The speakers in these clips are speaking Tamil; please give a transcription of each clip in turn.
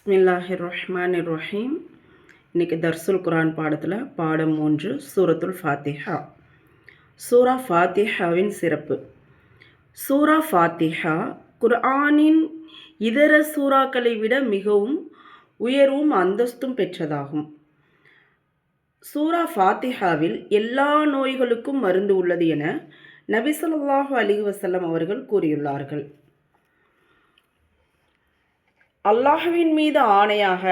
பிஸ்மில்லாஹிர்ரஹ்மானிர்ரஹீம். இன்றைக்கி தர்சுல் குரான் பாடத்தில் பாடம் 3 சூரத்துல் ஃபாத்திஹா. சூரா ஃபாத்திஹாவின் சிறப்பு. சூரா ஃபாத்திஹா குர்ஆனின் இதர சூறாக்களை விட மிகவும் உயர்வும் அந்தஸ்தும் பெற்றதாகும். சூரா ஃபாத்திஹாவில் எல்லா நோய்களுக்கும் மருந்து உள்ளது என நபி ஸல்லல்லாஹு அலைஹி வஸல்லம் அவர்கள் கூறியுள்ளார்கள். அல்லாஹ்வின் மீது ஆணையாக,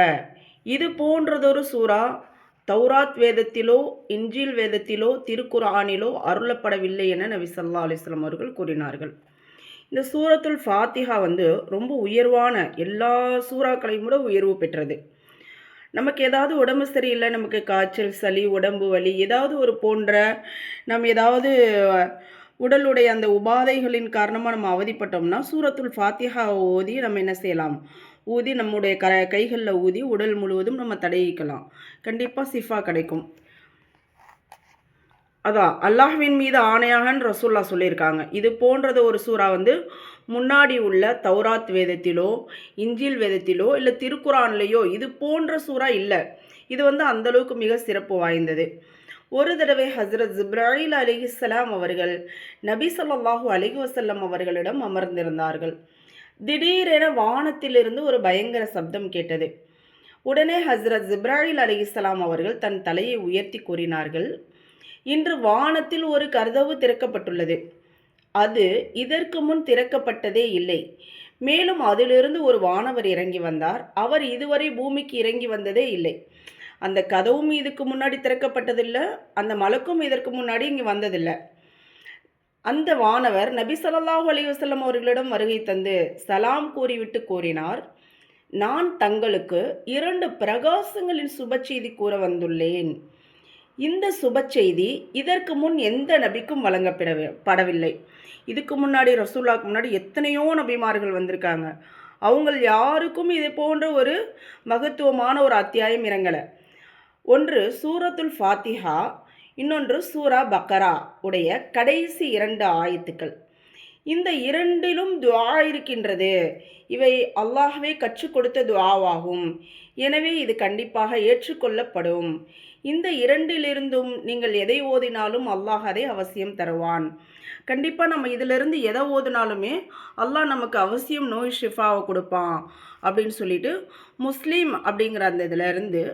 இது போன்றதொரு சூரா தௌராத் வேதத்திலோ இன்ஜீல் வேதத்திலோ திருக்குர்ஆனிலோ அருளப்படவில்லை என நபி ஸல்லல்லாஹு அலைஹி வஸல்லம் அவர்கள் கூறினார்கள். இந்த சூரத்துல் ஃபாத்திஹா ரொம்ப உயர்வான, எல்லா சூறாக்களையும் விட உயர்வு பெற்றது. நமக்கு ஏதாவது உடம்பு சரியில்லை, நமக்கு காய்ச்சல், சளி, உடம்பு வலி, ஏதாவது ஒரு போன்ற நம்ம ஏதாவது உடலுடைய அந்த உபாதைகளின் காரணமாக நம்ம அவதிப்பட்டோம்னா சூரத்துல் ஃபாத்திஹா ஓதி நம்ம என்ன செய்யலாம், ஊதி நம்முடைய கைகளில் ஊதி உடல் முழுவதும் நம்ம தடவிக்கலாம். கண்டிப்பாக சிஃபா கிடைக்கும். அதான் அல்லாஹ்வின் மீது ஆணையாகன்னு ரசூல்லா சொல்லியிருக்காங்க. இது போன்றது ஒரு சூறா முன்னாடி உள்ள தௌராத் வேதத்திலோ இன்ஜீல் வேதத்திலோ இல்லை திருக்குரான்லேயோ இது போன்ற சூறா இல்லை. இது அந்தளவுக்கு மிக சிறப்பு வாய்ந்தது. ஒரு தடவை ஹஸ்ரத் ஜிப்ராயில் அலைஹிஸ்ஸலாம் அவர்கள் நபி ஸல்லல்லாஹு அலைஹி வஸல்லம் அவர்களிடம் அமர்ந்திருந்தார்கள். திடீரென வானத்திலிருந்து ஒரு பயங்கர சப்தம் கேட்டது. உடனே ஹஸ்ரத் ஜிப்ராயில் அலைஹிஸ்ஸலாம் அவர்கள் தன் தலையை உயர்த்தி கூறினார்கள், இன்று வானத்தில் ஒரு கதவு திறக்கப்பட்டுள்ளது. அது இதற்கு முன் திறக்கப்பட்டதே இல்லை. மேலும் அதிலிருந்து ஒரு வானவர் இறங்கி வந்தார். அவர் இதுவரை பூமிக்கு இறங்கி வந்ததே இல்லை. அந்த கதவும் இதுக்கு முன்னாடி திறக்கப்பட்டதில்லை, அந்த மலக்கும் இதற்கு முன்னாடி இங்கே வந்ததில்லை. அந்த வானவர் நபி ஸல்லல்லாஹு அலைஹி வஸல்லம் அவர்களிடம் வருகை தந்து சலாம் கூறிவிட்டு கூறினார், நான் தங்களுக்கு 2 பிரகாசங்களின் சுப செய்தி கூற வந்துள்ளேன். இந்த சுப செய்தி இதற்கு முன் எந்த நபிக்கும் வழங்கப்படவில்லை. இதுக்கு முன்னாடி ரசூலுல்லாஹ்க்கு முன்னாடி எத்தனையோ நபிமார்கள் வந்திருக்காங்க. அவங்க யாருக்கும் இது போன்ற ஒரு மகத்துவமான ஒரு அத்தியாயம் இறங்கலை. ஒன்று சூரத்துல் ஃபாத்திஹா, இன்னொன்று சூரா பக்கரா உடைய கடைசி 2 ஆயத்துக்கள். இந்த இரண்டிலும் துஆ இருக்கின்றது. இவை அல்லாஹ்வே கற்றுக் கொடுத்த துஆவாகும். எனவே இது கண்டிப்பாக ஏற்றுக்கொள்ளப்படும். இந்த இரண்டிலிருந்தும் நீங்கள் எதை ஓதினாலும் அல்லாஹ் அதை அவசியம் தருவான். கண்டிப்பாக நம்ம இதிலிருந்து எதை ஓதினாலுமே அல்லாஹ் நமக்கு அவசியம் நோய் ஷிஃபாவை கொடுப்பான் அப்படின்னு சொல்லிட்டு முஸ்லீம் அப்படிங்கிற அந்த இதிலிருந்து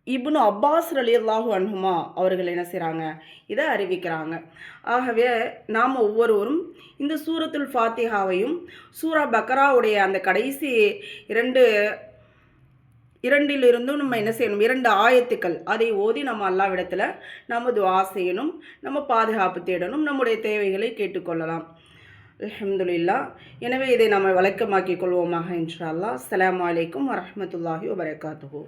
இப்னு அப்பாஸ் ரலியல்லாஹு அன்ஹுமா அவர்கள் என்ன செய்கிறாங்க, இதை அறிவிக்கிறாங்க. ஆகவே நாம் ஒவ்வொருவரும் இந்த சூரத்துல் ஃபாத்திஹாவையும் சூரா பக்கராவுடைய அந்த கடைசி இரண்டிலிருந்தும் நம்ம என்ன செய்யணும், 2 ஆயத்துக்கள் அதை ஓதி நம்ம அல்லாஹ்விடத்தில் நம்ம துஆ செய்யணும், நம்ம பாதுகாப்பு தேடணும், நம்முடைய தேவைகளை கேட்டுக்கொள்ளலாம். அல்ஹம்துலில்லாஹ். எனவே இதை நம்ம வழக்கமாக்கிக் கொள்வோமாக இன்ஷா அல்லாஹ். அஸ்ஸலாமு அலைக்கும் வரஹ்மத்துல்லாஹி வபரகாத்துஹு.